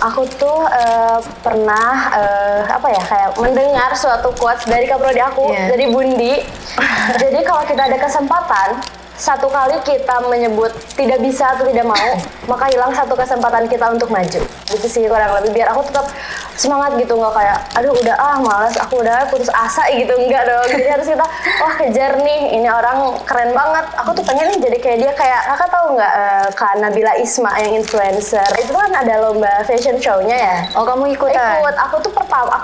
Aku tuh pernah kayak mendengar suatu quotes dari kaprodi aku, dari Bundi. Jadi kalau kita ada kesempatan, satu kali kita menyebut tidak bisa atau tidak mau, maka hilang satu kesempatan kita untuk maju. Gitu sih kurang lebih, biar aku tetap semangat gitu, nggak kayak aduh udah malas, aku udah putus asa gitu, enggak dong. Jadi harus kita kejar nih, ini orang keren banget, aku tuh pengen nih jadi kayak dia. Kayak kakak tahu nggak Kak Nabila Isma yang influencer itu kan ada lomba fashion show-nya ya. Oh kamu ikutan? Ikut, aku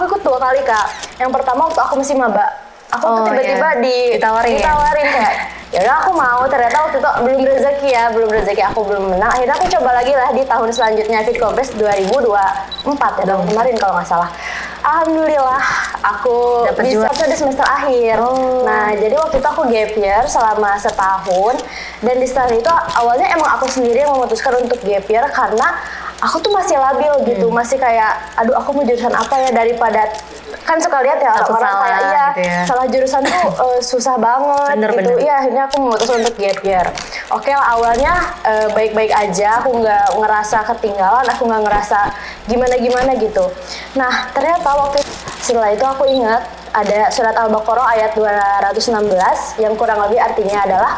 ikut 2 kali Kak. Yang pertama waktu aku masih maba, aku tuh tiba-tiba ditawarin kayak ya udah aku mau. Ternyata waktu itu belum rezeki aku belum menang. Akhirnya aku coba lagi lah di tahun selanjutnya, Fit Compres 2024 ya, tahun kemarin kalau nggak salah. Alhamdulillah aku bisa di semester akhir. Nah jadi waktu itu aku gap year selama setahun, dan di setahun itu awalnya emang aku sendiri yang memutuskan untuk gap year karena aku tuh masih labil gitu, masih kayak aduh aku mau jurusan apa ya, daripada kan suka lihat ya orang kayak gitu ya. Salah jurusan tuh susah banget gitu. Iya, akhirnya aku memutuskan untuk gap year. Oke lah, awalnya baik-baik aja, aku nggak ngerasa ketinggalan, aku nggak ngerasa gimana-gimana gitu. Nah ternyata setelah itu aku ingat ada surat Al-Baqarah ayat 216 yang kurang lebih artinya adalah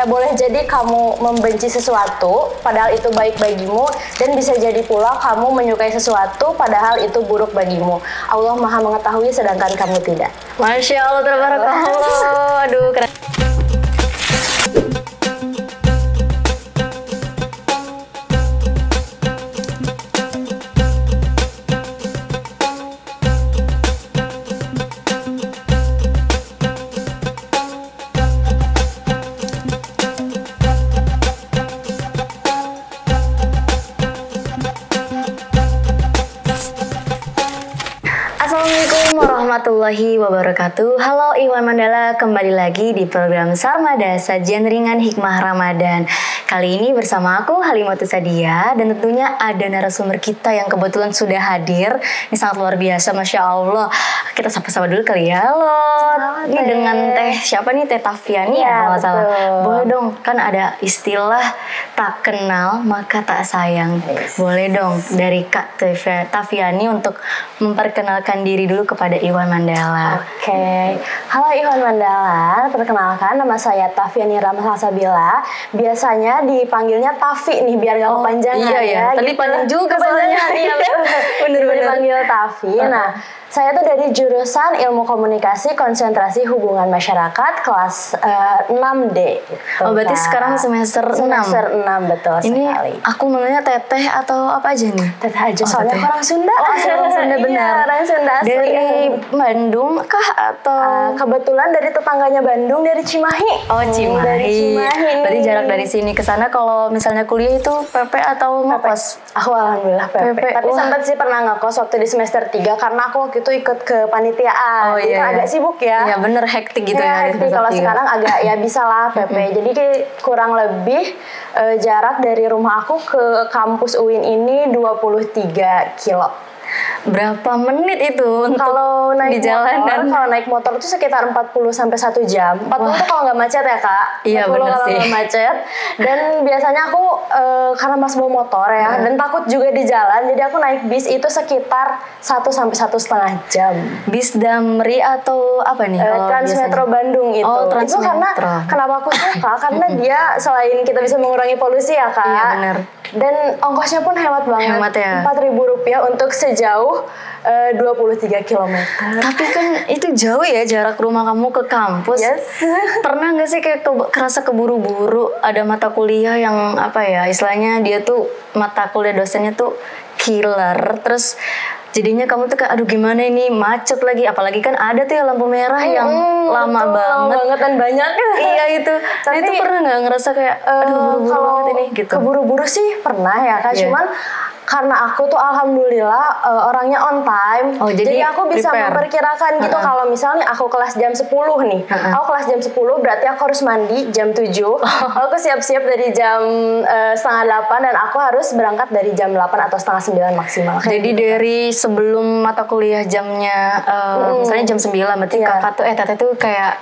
boleh jadi kamu membenci sesuatu padahal itu baik bagimu, dan bisa jadi pula kamu menyukai sesuatu padahal itu buruk bagimu. Allah Maha mengetahui sedangkan kamu tidak. Masya Allah, tabarakallah. Aduh keren. Assalamualaikum warahmatullahi wabarakatuh. Halo Iwan Mandala, kembali lagi di program Sarmada, sajian ringan hikmah Ramadan. Kali ini bersama aku Halimatus Sadia, dan tentunya ada narasumber kita yang kebetulan sudah hadir. Ini sangat luar biasa, Masya Allah. Kita sapa-sapa dulu kali ya. Halo, ini dengan Teh siapa nih? Teh Tafiani ya kalau nggak salah. Boleh dong, kan ada istilah tak kenal maka tak sayang. Boleh dong dari Kak Tafiani untuk memperkenalkan diri dulu kepada Iwan Mandala. Oke. Halo Iwan Mandala, perkenalkan nama saya Tafiani Ramsalsabila. Biasanya dipanggilnya Tafi nih biar gak kepanjangan. Iya. Tadi gitu. panjang juga soalnya. Bener-bener dipanggil Tafi. Nah, saya tuh dari jurusan Ilmu Komunikasi Konsentrasi Hubungan Masyarakat kelas 6D. Gitu, oh berarti sekarang semester 6? Semester 6, betul ini sekali. Ini aku manggilnya Teteh atau apa aja nih? Teteh aja, soalnya aku orang Sunda. Oh orang Sunda, benar. Iya, orang Sunda asli. Dari Bandung kah atau? Kebetulan dari tetangganya Bandung, dari Cimahi. Oh Cimahi. Dari Cimahi. Berarti jarak dari sini ke sana kalau misalnya kuliah itu PP atau ngekos? Aku alhamdulillah PP. Tapi sempat sih pernah ngekos waktu di semester 3 karena aku waktu itu ikut kepanitiaan. Oh iya. Agak sibuk ya. Iya bener, hektik gitu ya. Hektik. Kalau sekarang agak ya bisa lah PP. Jadi kurang lebih jarak dari rumah aku ke kampus UIN ini 23 kilo. Berapa menit itu untuk kalau naik di jalanan? Kalau naik motor itu sekitar 40 sampai 1 jam. 40 itu kalau nggak macet ya Kak. Iya benar sih. Kalau nggak macet. Dan biasanya aku karena mas bawa motor ya, dan takut juga di jalan, jadi aku naik bis itu sekitar 1 sampai 1,5 jam. Bis Damri atau apa nih? Transmetro Bandung itu. Oh, itu karena kenapa aku suka? Karena dia selain kita bisa mengurangi polusi ya Kak. Iya benar. Dan ongkosnya pun hemat banget. Hemat ya. Rp4.000 untuk sejauh 23 km. Tapi kan itu jauh ya jarak rumah kamu ke kampus. Yes. Pernah nggak sih kayak kerasa keburu-buru ada mata kuliah yang apa ya, istilahnya dia tuh mata kuliah dosennya tuh killer, terus jadinya kamu tuh kayak aduh gimana ini, macet lagi, apalagi kan ada tuh ya lampu merah yang lama banget dan banyak. Iya itu. Tapi itu pernah nggak ngerasa kayak aduh buru-buru banget ini gitu? Keburu-buru sih pernah ya Kak, cuman karena aku tuh alhamdulillah orangnya on time. Jadi aku bisa memperkirakan gitu. Kalau misalnya aku kelas jam 10 nih, aku kelas jam 10 berarti aku harus mandi jam 7. Aku siap-siap dari jam setengah 8, dan aku harus berangkat dari jam 8 atau setengah 9 maksimal. Jadi dari sebelum mata kuliah jamnya misalnya jam 9, berarti kakak tuh Teteh tuh kayak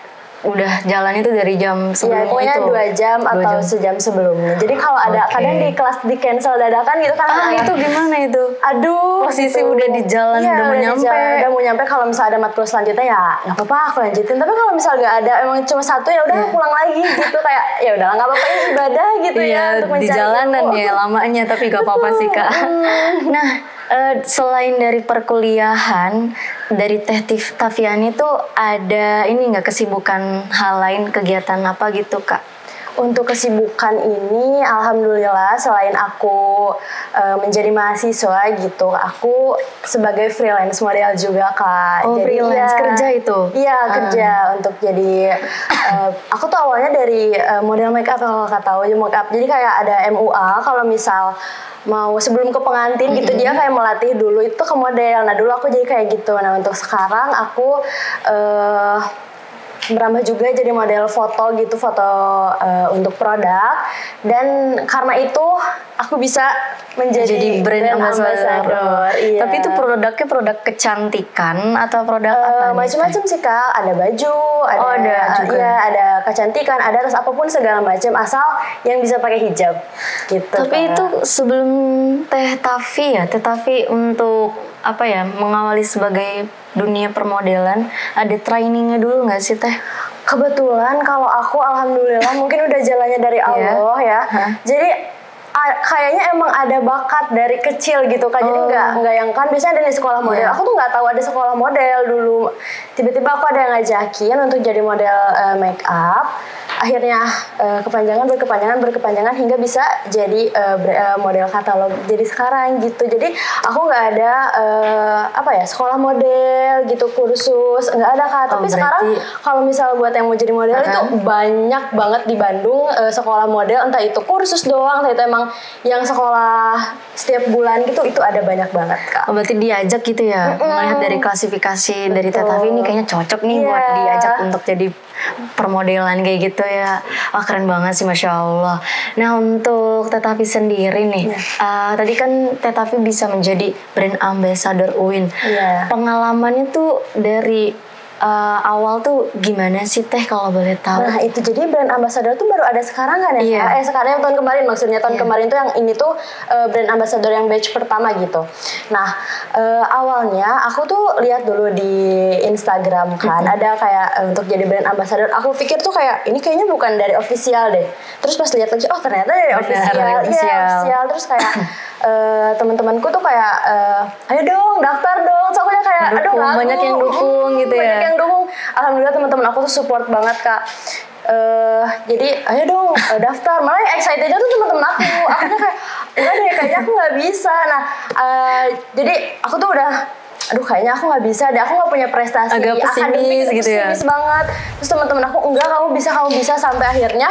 udah jalan itu dari jam sebelumnya pokoknya itu? 2 jam atau sejam sebelumnya. Jadi kalau ada kadang di kelas di cancel dadakan gitu kan. Itu gimana itu? Aduh, posisi gitu. udah di jalan, udah mau nyampe. Udah mau nyampe, kalau misalnya ada matkul selanjutnya ya nggak apa-apa aku lanjutin. Tapi kalau misalnya nggak ada, emang cuma satu ya udah pulang lagi gitu, kayak ya udah nggak apa-apa, ini ibadah gitu ya untuk di jalanan ya lamanya, tapi nggak apa-apa sih Kak. Nah, selain dari perkuliahan, dari Teh Tafiani tuh ada ini nggak kesibukan hal lain, kegiatan apa gitu Kak? Untuk kesibukan ini, alhamdulillah selain aku menjadi mahasiswa gitu, aku sebagai freelance model juga Kak. Oh, jadi freelance kerja itu? Iya, kerja untuk jadi aku tuh awalnya dari model makeup, kalau Kakak tahu ya makeup. Jadi kayak ada MUA, kalau misal mau sebelum ke pengantin gitu dia kayak melatih dulu itu ke model. Nah dulu aku jadi kayak gitu. Nah untuk sekarang aku merambah juga jadi model foto gitu, foto untuk produk, dan karena itu aku bisa menjadi brand ambassador. Iya. Tapi itu produknya produk kecantikan atau produk apa? Macam-macam sih Kak, ada baju, ada juga. Iya, ada kecantikan, ada terus apapun segala macam asal yang bisa pakai hijab gitu. Tapi Kak. itu sebelum Teh Tafi untuk apa ya, mengawali sebagai dunia permodelan, ada trainingnya dulu nggak sih Teh? Kebetulan kalau aku alhamdulillah mungkin udah jalannya dari Allah ya. Jadi kayaknya emang ada bakat dari kecil gitu Kak. Jadi nggak yang kan biasanya ada di sekolah model. Aku tuh nggak tahu ada sekolah model dulu. Tiba-tiba aku ada yang ngajakin untuk jadi model make up. Akhirnya berkepanjangan hingga bisa jadi model katalog. Jadi sekarang gitu. Jadi aku nggak ada sekolah model gitu, kursus nggak ada Kak. Tapi sekarang kalau misal buat yang mau jadi model itu banyak banget di Bandung sekolah model, entah itu kursus doang, entah itu emang yang sekolah setiap bulan gitu, itu ada banyak banget Kak. Oh, berarti diajak gitu ya, melihat dari klasifikasi dari Teh Tafi ini kayaknya cocok nih buat diajak untuk jadi permodelan kayak gitu ya. Wah keren banget sih, Masya Allah. Nah untuk Teh Tafi sendiri nih, tadi kan Teh Tafi bisa menjadi brand ambassador UIN. Pengalamannya tuh dari awal tuh gimana sih Teh kalau boleh tahu? Nah itu jadi brand ambassador tuh baru ada sekarang kan ya? Sekarang yang tahun kemarin, maksudnya tahun kemarin tuh yang ini tuh brand ambassador yang batch pertama gitu. Nah awalnya aku tuh lihat dulu di Instagram kan ada kayak untuk jadi brand ambassador. Aku pikir tuh kayak ini kayaknya bukan dari official deh. Terus pas lihat lagi, oh ternyata dari official. Iya official. Terus kayak teman-temanku tuh kayak ayo dong daftar dong. So aku kayak aduh ragu. Banyak yang dukung gitu ya. Yang dukung, alhamdulillah teman-teman aku tuh support banget Kak. Jadi ayo dong daftar. Malah yang excitednya tuh teman-teman aku tuh kayak enggak deh, kayaknya aku nggak bisa. Nah jadi aku tuh udah aduh kayaknya aku nggak bisa deh, aku nggak punya prestasi agak pesimis gitu ya, pesimis banget. Terus teman-teman aku enggak, kamu bisa sampai akhirnya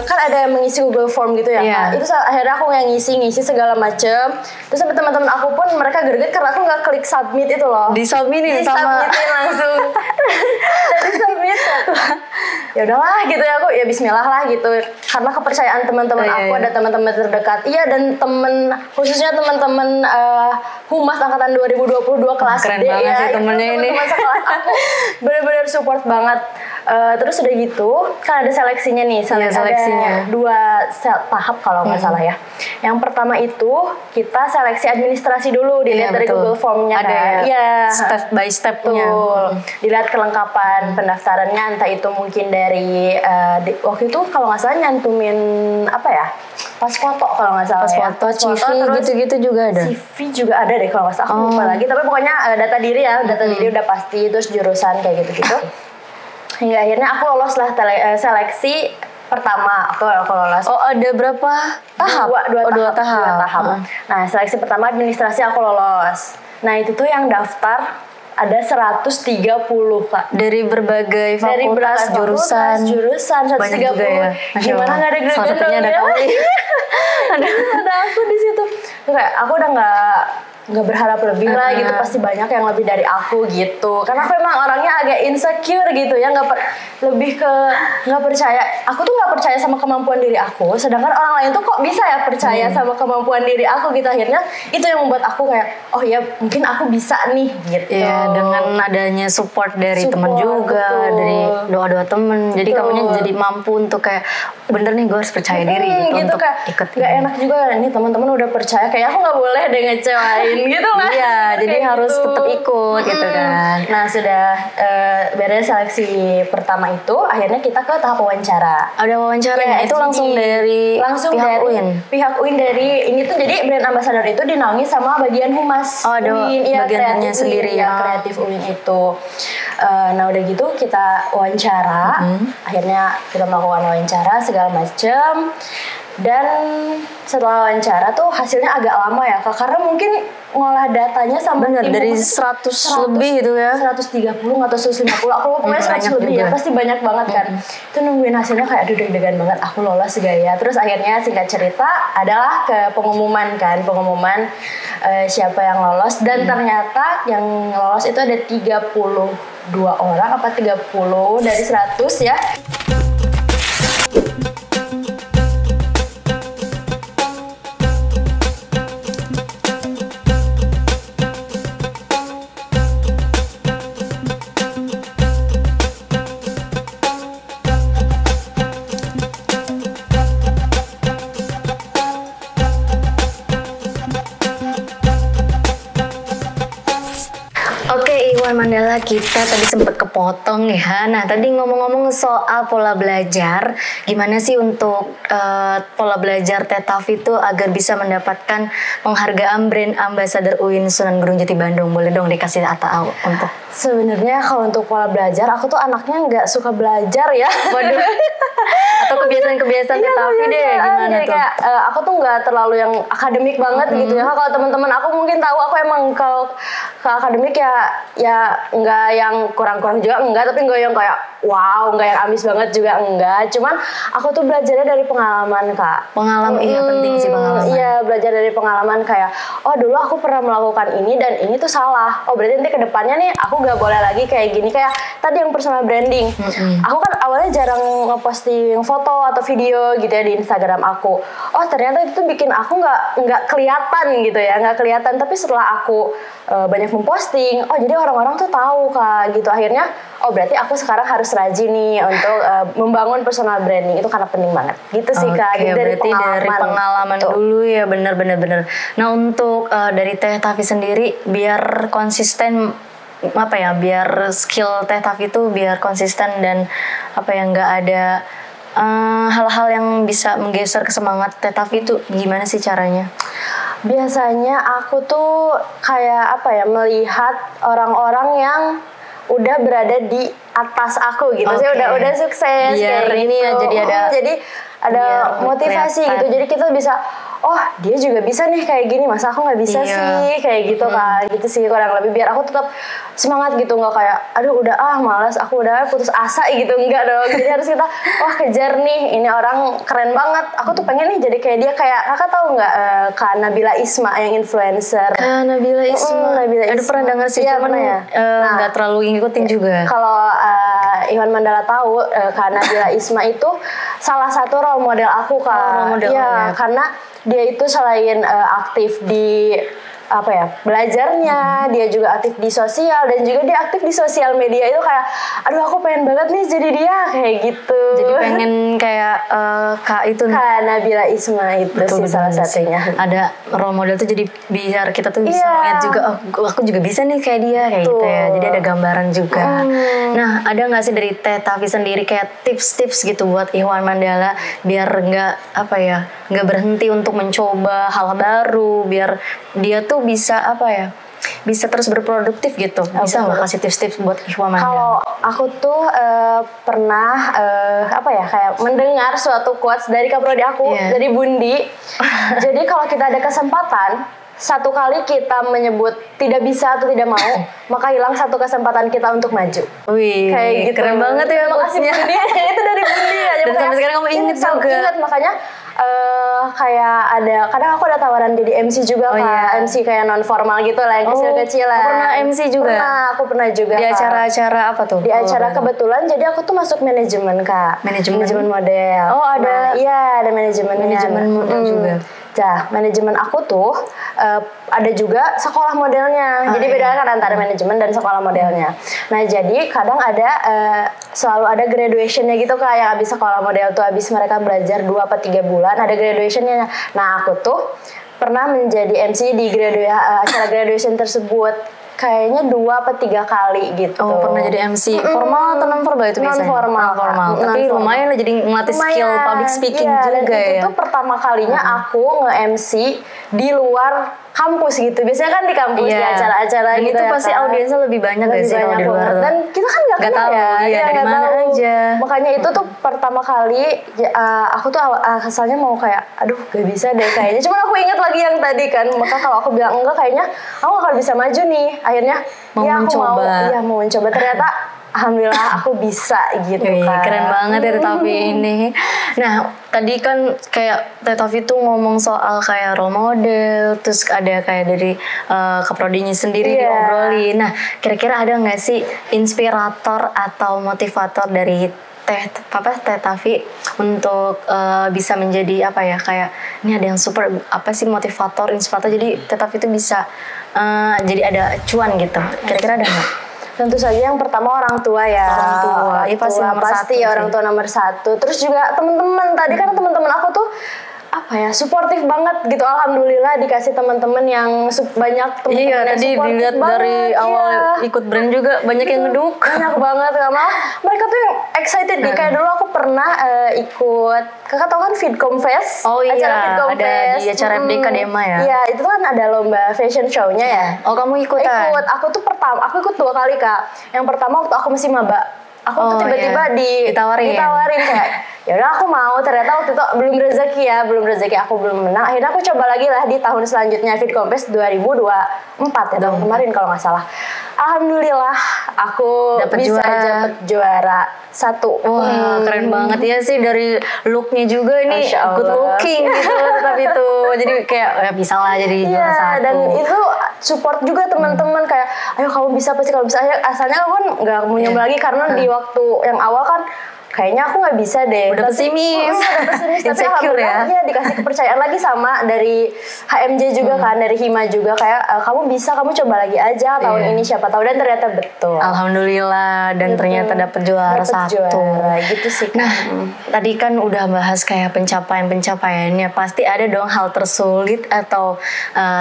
kan ada yang mengisi Google Form gitu ya Kak. Itu akhirnya aku yang ngisi segala macem. Terus sampai teman-teman aku pun mereka greget karena aku nggak klik submit itu loh. Disubmitin langsung. Dari submit ya udahlah gitu ya, aku ya Bismillah lah gitu, karena kepercayaan teman-teman aku. Ada teman-teman terdekat dan khususnya teman-teman humas angkatan 2022 kelas keren D banget ya, sih temennya ini. teman-teman sekelas aku benar-benar support banget. Terus udah gitu kan ada seleksinya nih, seleksinya. Ada 2 tahap kalau nggak salah ya. Yang pertama itu kita seleksi administrasi dulu, dilihat dari Google Formnya ada kan. step by stepnya. Dilihat kelengkapan pendaftarannya, entah itu mungkin dari waktu itu kalau nggak salah nyantumin pas foto kalau nggak salah pas foto, CV gitu-gitu juga ada. CV juga ada deh kalau nggak salah, aku lupa lagi. Tapi pokoknya data diri data diri udah pasti, terus jurusan kayak gitu-gitu. Hingga akhirnya aku lolos lah seleksi pertama. Aku lolos. Oh ada berapa tahap? Dua tahap. Nah seleksi pertama administrasi aku lolos. Nah itu tuh yang daftar ada 130 Kak. Dari berbagai fakultas, jurusan 130. Banyak juga ya. Gimana nggak ada greget ada kali. ada aku di situ. Kayak aku udah nggak nggak berharap lebih lah gitu, pasti banyak yang lebih dari aku gitu. Karena aku emang orangnya agak insecure gitu ya, lebih ke nggak percaya. Aku tuh nggak percaya sama kemampuan diri aku, sedangkan orang lain tuh kok bisa ya percaya sama kemampuan diri aku gitu. Akhirnya itu yang membuat aku kayak, oh ya mungkin aku bisa nih gitu. Iya, dengan adanya support dari teman juga, betul. dari doa-doa temen, jadi kamunya jadi mampu untuk kayak bener nih gue harus percaya diri gitu untuk kayak ikut. Gak enak juga ini teman-teman udah percaya, kayak aku nggak boleh deh ngecewain gitu lah. Iya, jadi harus gitu. tetap ikut gitu kan. Nah sudah beres seleksi pertama itu, akhirnya kita ke tahap wawancara. Ada wawancaranya itu langsung dari pihak UIN. Pihak UIN dari ini tuh, jadi brand ambassador itu dinaungi sama bagian humas. Oh, ada UIN, bagiannya sendiri ya. Kreatif UIN itu. Nah udah gitu kita wawancara. Akhirnya kita melakukan wawancara segala macam. Dan setelah wawancara tuh hasilnya agak lama ya Kak, karena mungkin ngolah datanya sama bener dari 100 lebih gitu ya, 130 atau 150, aku pokoknya 100 lebih ya, pasti banyak banget kan. Itu nungguin hasilnya kayak aduh deg-degan banget, aku lolos gak ya. Terus akhirnya singkat cerita adalah ke pengumuman siapa yang lolos, dan ternyata yang lolos itu ada 32 orang apa 30 dari 100 ya. Mandala, kita tadi sempat kepotong ya. Nah tadi ngomong-ngomong soal pola belajar, gimana sih untuk pola belajar Tetafi itu agar bisa mendapatkan penghargaan brand ambassador UIN Sunan Gunung Jati Bandung? Boleh dong dikasih tahu untuk. Sebenarnya kalau untuk pola belajar, aku tuh anaknya nggak suka belajar ya. Waduh. Atau kebiasaan-kebiasaan Tetafi deh, gimana jadi tuh? Kayak, aku tuh nggak terlalu yang akademik banget gitu ya. Kalau teman-teman aku mungkin tahu, aku emang kalau ke akademik ya nggak yang kurang-kurang juga enggak, tapi nggak yang kayak wow, nggak yang ambis banget juga enggak. Cuman aku tuh belajarnya dari pengalaman Kak. Pengalaman, iya penting sih pengalaman. Iya, belajar dari pengalaman kayak, oh dulu aku pernah melakukan ini dan ini tuh salah. Oh berarti nanti kedepannya nih aku nggak boleh lagi kayak gini. Kayak tadi yang personal branding. Aku kan awalnya jarang ngeposting foto atau video gitu ya di Instagram aku. Oh ternyata itu bikin aku nggak kelihatan gitu ya, nggak kelihatan. Tapi setelah aku banyak memposting, oh jadi orang-orang tuh tahu Kak gitu. Akhirnya, oh berarti aku sekarang harus rajin nih untuk membangun personal branding, itu karena penting banget gitu sih Kak. Jadi dari pengalaman dulu ya, bener. Nah untuk dari Tetafi sendiri biar konsisten biar skill Tetafi itu biar konsisten dan nggak ada hal-hal yang bisa menggeser ke semangat Tetafi itu gimana sih caranya? Biasanya aku tuh kayak melihat orang-orang yang udah berada di atas aku gitu. Saya udah sukses biar kayak ini gitu. ya, jadi ada motivasi gitu. Jadi kita bisa, oh dia juga bisa nih kayak gini, masa aku nggak bisa sih kayak gitu Kak. Gitu sih kurang lebih, biar aku tetap semangat gitu, nggak kayak aduh udah malas, aku udah putus asa gitu, enggak dong. Jadi harus kita kejar nih, ini orang keren banget, aku tuh pengen nih jadi kayak dia. Kayak Kakak tahu nggak Kak Nabila Isma yang influencer? Kak Nabila Isma, ada pernah dengar sih, cuman nggak terlalu ngikutin juga. Kalau Iwan Mandala tahu, Kak Nabila Isma itu salah satu role model aku Kak. Iya, karena dia itu selain aktif di belajarnya, dia juga aktif di sosial, dan juga dia aktif di sosial media. Itu kayak aduh aku pengen banget nih jadi dia kayak gitu. Jadi pengen kayak Kak Nabila Isma itu sih salah satunya. Ada role model tuh, jadi biar kita tuh bisa melihat juga, oh aku juga bisa nih kayak dia kayak gitu ya. Jadi ada gambaran juga. Nah ada nggak sih dari Tetafi sendiri kayak tips-tips gitu buat Iwan Mandala biar nggak berhenti untuk mencoba hal baru, biar dia tuh bisa bisa terus berproduktif gitu. Bisa nggak kasih tips-tips buat Iwan Mandala? Kalau aku tuh pernah kayak mendengar suatu quotes dari kaprodi aku, dari Bundi. Jadi kalau kita ada kesempatan, satu kali kita menyebut tidak bisa atau tidak mau, maka hilang satu kesempatan kita untuk maju. Wih, kayak gitu. Keren banget ya makasih Bundi. Itu dari Bundi aja. Dan sampai sekarang kamu inget juga. Ingat, makanya kayak ada kadang aku ada tawaran jadi MC juga MC kayak non formal gitu lah, yang kecil-kecilan. Pernah MC juga? Aku pernah juga. Di acara-acara apa tuh? Di acara kebetulan jadi aku tuh masuk manajemen Kak. Manajemen model. Oh ada. Iya ada manajemen model juga. Nah, manajemen aku tuh ada juga sekolah modelnya. Jadi beda kan antara manajemen dan sekolah modelnya. Nah, jadi kadang ada selalu ada graduationnya gitu Kak, yang habis sekolah model tuh habis mereka belajar 2 atau 3 bulan ada graduationnya. Nah, aku tuh pernah menjadi MC di acara graduation tersebut. Kayaknya 2 atau 3 kali gitu. Oh, pernah jadi MC formal atau non formal itu biasanya? Non formal. Tapi lumayan lah jadi ngelatih skill public speaking juga dan ya. Itu pertama kalinya aku nge-MC di luar kampus gitu. Biasanya kan di kampus di acara-acara gitu. Itu pasti audiensnya lebih banyak gak sih kalau di luar? Dan kita kan nggak tahu dari mana aja. Makanya itu tuh pertama kali aku tuh asalnya mau kayak aduh gak bisa deh kayaknya. Cuman aku ingat lagi yang tadi kan. Maka kalau aku bilang enggak kayaknya aku gak bisa maju nih. Akhirnya mau mencoba. Ternyata alhamdulillah aku bisa gitu kan. Keren banget ya Tetapi ini. Nah tadi kan kayak Tetapi tuh ngomong soal kayak role model, terus ada kayak dari keprodinya sendiri diobrolin. Nah kira-kira ada nggak sih inspirator atau motivator dari Tetapi untuk bisa menjadi apa ya, kayak ini ada yang super apa sih motivator, inspirator, jadi Tetapi itu bisa jadi ada cuan gitu. Kira-kira ada nggak? Tentu saja yang pertama orang tua ya. Orang tua pasti orang tua nomor 1. Terus juga teman-teman. Tadi kan teman-teman aku tuh suportif banget gitu. Alhamdulillah dikasih teman-teman yang banyak teman-teman yang tadi dilihat dari awal ikut brand juga banyak yang ngeduk. Banyak banget karena mereka tuh yang excited gitu. Kayak dulu aku pernah ikut, Kakak tau kan Fitcom Fest? Acara Fitcom Fest. Ada di acara FDK Dema ya? Iya, itu kan ada lomba fashion show-nya ya. Oh, kamu ikutan? Ikut. Aku ikut 2 kali Kak. Yang pertama waktu aku masih maba. Aku tuh tiba-tiba ditawarin kayak ya udah aku mau. Ternyata waktu itu belum rezeki aku belum menang. Akhirnya aku coba lagi lah di tahun selanjutnya, Fitcom Fest 2024 ya, tahun kemarin kalau nggak salah. Alhamdulillah aku bisa dapat juara 1. Wah keren banget ya sih, dari looknya juga ini good looking gitu. Tapi itu jadi kayak ya bisa lah jadi juara 1. Dan itu support juga teman-teman kayak ayo kamu bisa, pasti kamu bisa. Asalnya aku kan nggak mau nyoba lagi karena di waktu yang awal kan kayaknya aku nggak bisa deh. Udah pesimis. Tapi alhamdulillah dikasih kepercayaan lagi sama dari HMJ juga kan, dari Hima juga kayak kamu bisa, kamu coba lagi aja tahun ini siapa tahu. Dan ternyata betul. Alhamdulillah dan ternyata dapet juara 1. Gitu sih. Nah, tadi kan udah bahas kayak pencapaiannya. Pasti ada dong hal tersulit atau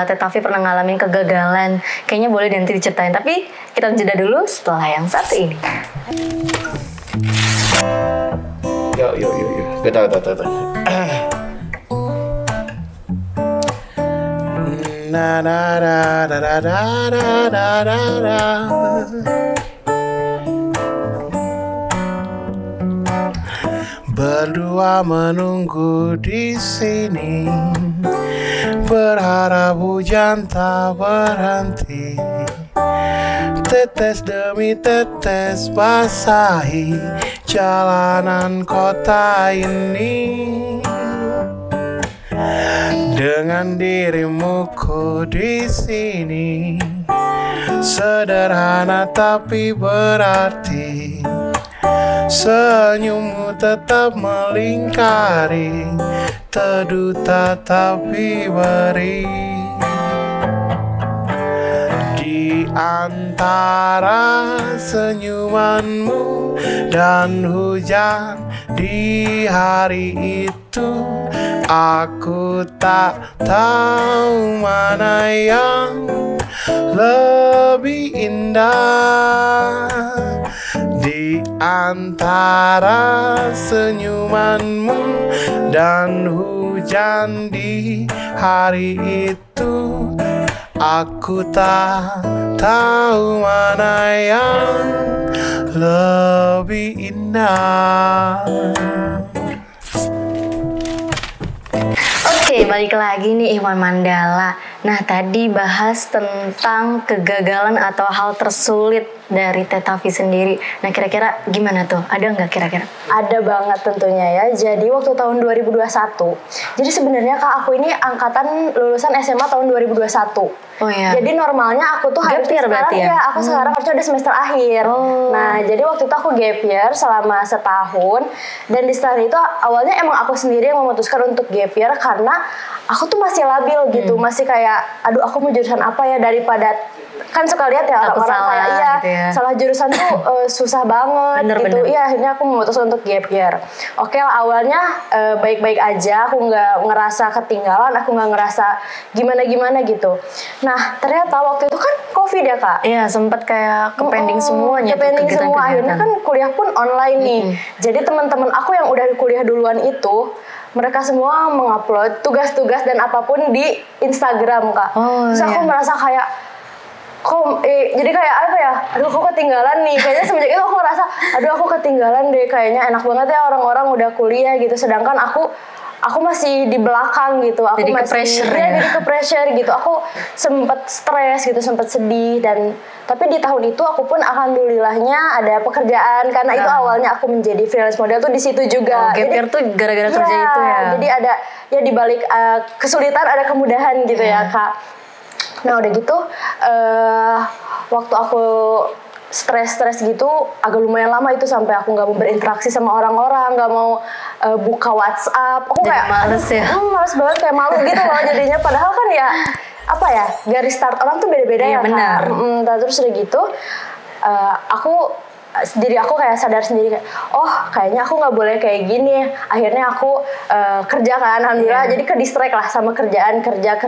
Tetapi pernah ngalamin kegagalan. Kayaknya boleh nanti diceritain. Tapi kita jeda dulu setelah yang satu ini. Yo. Tahu. Berdua menunggu di sini, berharap hujan tak berhenti. Tetes demi tetes basahi jalanan kota ini. Dengan dirimu ku di sini, sederhana tapi berarti. Senyummu tetap melingkari, terduta tapi beri. Di antara senyumanmu dan hujan di hari itu, aku tak tahu mana yang lebih indah. Di antara senyumanmu dan hujan di hari itu, aku tak tahu mana yang lebih indah. Oke, balik lagi nih Iwan Mandala. Nah tadi bahas tentang kegagalan atau hal tersulit dari Tetavi sendiri. Nah kira-kira gimana tuh? Ada nggak kira-kira? Ada banget tentunya ya. Jadi waktu tahun 2021. Jadi sebenarnya Kak, aku ini angkatan lulusan SMA tahun 2021. Oh iya. Jadi normalnya aku tuh gap year berarti ya? Aku sekarang harusnya udah semester akhir. Nah, jadi waktu itu aku gap year selama setahun. Dan di setahun itu awalnya emang aku sendiri yang memutuskan untuk gap year karena aku tuh masih labil gitu, masih kayak aduh aku mau jurusan apa ya, daripada kan suka lihat ya orang-orang kayak gitu ya. salah jurusan tuh susah banget gitu. Iya, akhirnya aku memutuskan untuk gap year. Oke lah, awalnya baik-baik aja, aku nggak ngerasa ketinggalan, aku nggak ngerasa gimana-gimana gitu. Nah, ternyata waktu itu kan COVID ya Kak. Iya, sempat kayak kepending semuanya. Kepending semua, akhirnya kan kuliah pun online nih. Jadi teman-teman aku yang udah kuliah duluan itu, mereka semua mengupload tugas-tugas dan apapun di Instagram Kak. Terus aku merasa kayak jadi kayak apa ya, aduh aku ketinggalan nih. Kayaknya semenjak itu aku ngerasa aduh aku ketinggalan deh, kayaknya enak banget ya orang-orang udah kuliah gitu, sedangkan aku masih di belakang gitu. Aku jadi masih jadi ke pressure gitu. Aku sempet stres gitu, sempet sedih. Dan tapi di tahun itu aku pun alhamdulillahnya ada pekerjaan, karena itu awalnya aku menjadi freelance model tuh di situ juga. Gap year tuh gara-gara kerja itu ya. Jadi ada ya di balik kesulitan ada kemudahan gitu ya Kak. Nah udah gitu waktu aku stres gitu agak lumayan lama itu, sampai aku nggak mau berinteraksi sama orang-orang, nggak mau buka WhatsApp. Aku kayak males ya. Males banget, kayak malu gitu loh jadinya. Padahal kan ya apa ya, garis start orang tuh beda-beda ya benar. Kan. Terus udah gitu aku kayak sadar sendiri kayak kayaknya aku nggak boleh kayak gini. Akhirnya aku kerja kan, alhamdulillah. Jadi ke distract lah sama kerjaan, kerja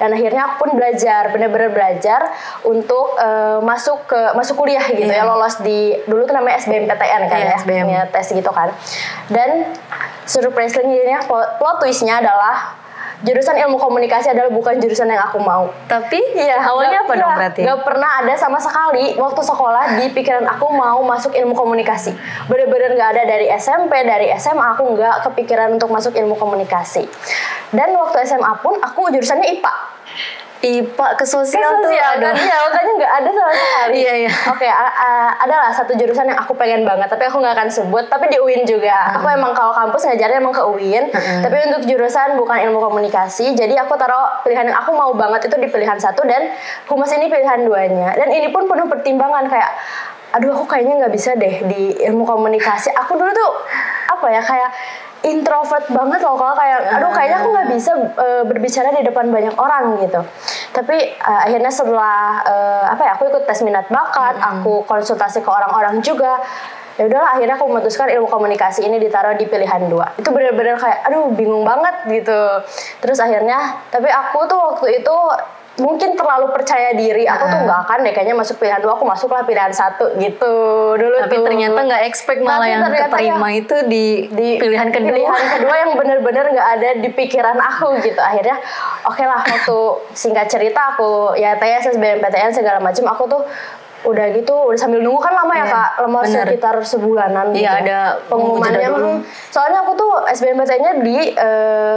dan akhirnya aku pun belajar, bener-bener belajar untuk masuk kuliah gitu ya, lolos di dulu tuh namanya SBMPTN kan ya, punya tes gitu kan. Dan surprise-nya plot twist-nya adalah jurusan ilmu komunikasi adalah bukan jurusan yang aku mau. Tapi awalnya apa dong berarti? Gak pernah ada sama sekali waktu sekolah di pikiran aku mau masuk ilmu komunikasi. Bener-bener gak ada. Dari SMP, dari SMA aku gak kepikiran untuk masuk ilmu komunikasi. Dan waktu SMA pun aku jurusannya IPA. IPA ke sosial tuh kan? Iya, makanya nggak ada sama sekali. Iya. Oke, adalah satu jurusan yang aku pengen banget, tapi aku nggak akan sebut. Tapi di UIN juga. Aku emang kalau kampus ngajarnya emang ke UIN. Tapi untuk jurusan bukan ilmu komunikasi. Jadi aku taruh pilihan yang aku mau banget itu di pilihan 1, dan humas ini pilihan 2-nya. Dan ini pun penuh pertimbangan kayak, aduh aku kayaknya nggak bisa deh di ilmu komunikasi. Aku dulu tuh apa ya, kayak introvert banget loh, kalau kayak aduh kayaknya aku nggak bisa berbicara di depan banyak orang gitu. Tapi akhirnya setelah aku ikut tes minat bakat, aku konsultasi ke orang-orang juga, ya udahlah akhirnya aku memutuskan ilmu komunikasi ini ditaruh di pilihan 2. Itu benar-benar kayak aduh bingung banget gitu. Terus akhirnya, tapi aku tuh waktu itu mungkin terlalu percaya diri, aku tuh nggak akan deh kayaknya masuk pilihan 2, aku masuklah pilihan 1 gitu dulu. Tapi ternyata nggak expect malah yang keterima itu di pilihan kedua. Pilihan kedua yang bener-bener nggak ada di pikiran aku gitu. Akhirnya oke lah, waktu singkat cerita aku ya TS, SBMPTN segala macam, aku tuh udah sambil nunggu kan lama ya Kak, lama sekitar sebulanan gitu. Iya, ada pengumumannya. Soalnya aku tuh SBMPTN-nya di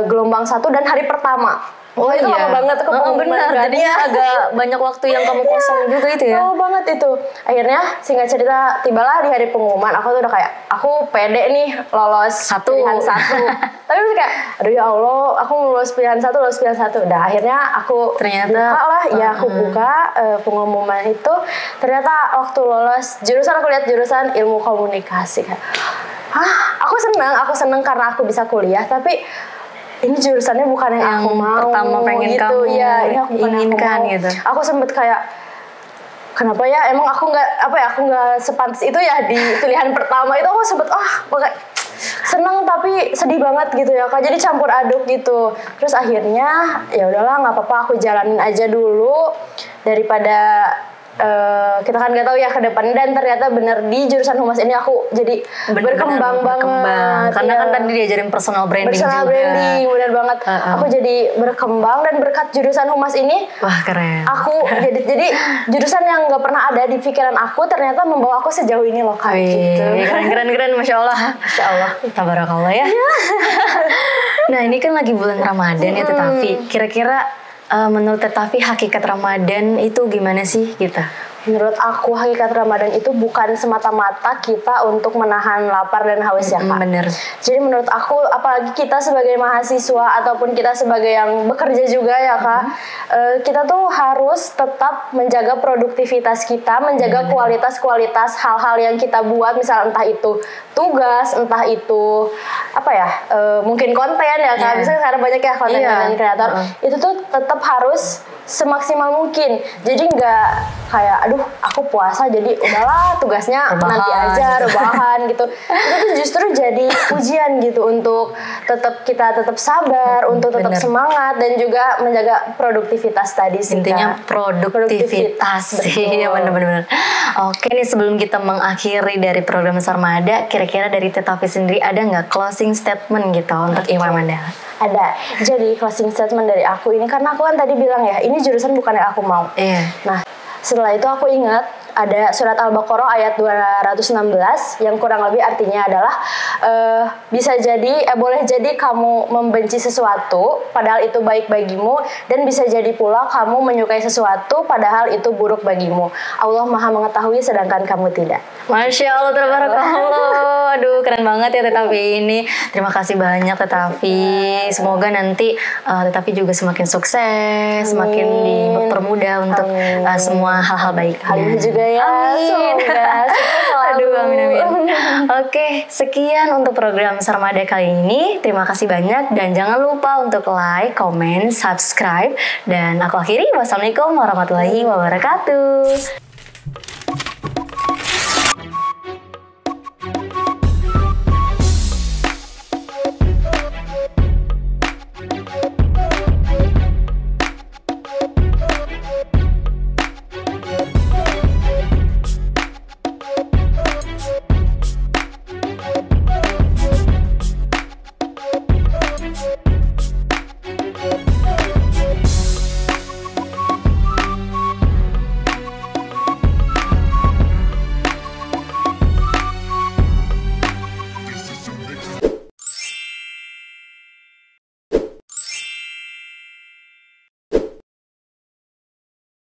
gelombang 1 dan hari pertama. Itu lama banget tuh benar. Jadinya agak banyak waktu yang kamu kosong juga itu ya. Lama banget itu. Akhirnya singkat cerita tibalah di hari pengumuman, aku tuh udah kayak aku pede nih lolos pilihan 1. Tapi masih kayak aduh ya Allah, aku lolos pilihan 1. Udah akhirnya aku buka pengumuman itu. Ternyata waktu lolos jurusan, aku lihat jurusan ilmu komunikasi kan. Aku seneng karena aku bisa kuliah, tapi ini jurusannya bukan yang aku mau. Pertama pengen gitu. kamu ini aku inginkan gitu. Aku sempet kayak kenapa ya, emang aku nggak sepantas itu ya di pilihan pertama itu. Aku sempet seneng tapi sedih banget gitu ya Kak, jadi campur aduk gitu. Terus akhirnya ya udahlah nggak apa-apa, aku jalanin aja dulu daripada kita kan nggak tahu ya ke depan, dan ternyata bener di jurusan humas ini aku jadi berkembang banget. Karena kan tadi diajarin personal branding juga. Branding, bener banget. Aku jadi berkembang, dan berkat jurusan humas ini, wah keren. Aku jadi jurusan yang nggak pernah ada di pikiran aku ternyata membawa aku sejauh ini loh Kak. Gitu. Keren, masya Allah. Tabarakallah ya. Nah ini kan lagi bulan Ramadan ya Tetafi. Kira-kira menurut Tetafi hakikat Ramadan itu gimana sih kita? Menurut aku hakikat Ramadan itu bukan semata-mata kita untuk menahan lapar dan haus ya Kak. Bener. Jadi menurut aku, apalagi kita sebagai mahasiswa ataupun kita sebagai yang bekerja juga ya Kak, kita tuh harus tetap menjaga produktivitas kita, menjaga kualitas hal-hal yang kita buat, misal entah itu tugas, entah itu mungkin konten ya Kak. Misalnya sekarang banyak ya konten kreator, itu tuh tetap harus semaksimal mungkin. Jadi nggak kayak aduh aku puasa jadi udahlah tugasnya nanti aja rebahan gitu. Itu tuh justru jadi ujian gitu untuk kita tetap sabar, untuk tetap semangat, dan juga menjaga produktivitas tadi sih. Intinya produktivitas sih. Ya benar-benar. Oke nih, sebelum kita mengakhiri dari program Sarmada, kira-kira dari Tetafi sendiri ada nggak closing statement gitu untuk Iwan Mandala? Ada. Jadi closing statement dari aku ini, karena aku kan tadi bilang ya, ini jurusan bukan yang aku mau. Nah, setelah itu aku ingat ada surat Al-Baqarah ayat 216 yang kurang lebih artinya adalah boleh jadi kamu membenci sesuatu padahal itu baik bagimu, dan bisa jadi pula kamu menyukai sesuatu padahal itu buruk bagimu. Allah Maha mengetahui sedangkan kamu tidak. Masya Allah, tabarakallah. Aduh keren banget ya Tetafi ini. Terima kasih banyak Tetafi. Semoga nanti Tetafi juga semakin sukses, semakin dipermudah untuk semua hal-hal baik. Halim juga ya. Amin. Aduh, amin. Oke, sekian untuk program Sarmada kali ini. Terima kasih banyak, dan jangan lupa untuk like, comment, subscribe, dan aku akhiri. Wassalamualaikum warahmatullahi wabarakatuh.